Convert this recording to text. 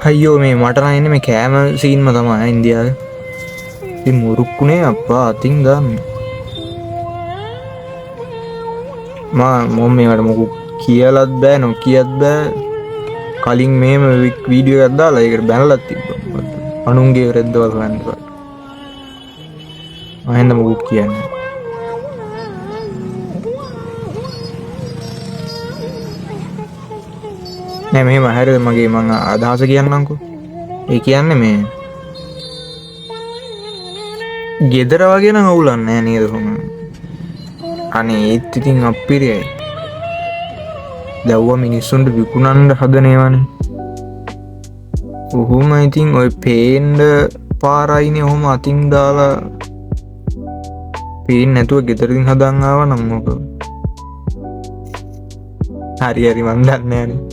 අයියෝ මේ මට නම් එන්නේ මේ කෑම සීන්ම තමයි ඉන්දියාවේ. ඉතින් මුරුක්කුනේ අප්පා අතින් දාන්න. මම මේවට මොකක් කියලාත් බෑ නොකියත් බෑ. කලින් මේම වීඩියෝ එකක් දාලා ඒකට බැනලත් තිබ්බා. අනුන්ගේ රෙද්දවල් හොයන්න බෑ. මම මොකක් කියන්නේ. නෑ මෙහෙම හරියද මගේ මං අදහස කියන්නම්කෝ. ඒ කියන්නේ මේ ගෙදර වගේ නම් අවුලක් නෑ නේද කොහොම. අනේ ඒත් ඉතින් අප්පිරියයි. දැව්වා මිනිස්සුන්ට විකුණන්න හදන ඒවානේ. ඔහොම ඉතින් ඔය පේන්ඩ පාරයිනේ ඔහොම අතින් දාලා පේන් නැතුව ගෙදරින් හදන් ආවා නම් මොකද? හරි හරි මන් දන්නේ නෑනේ.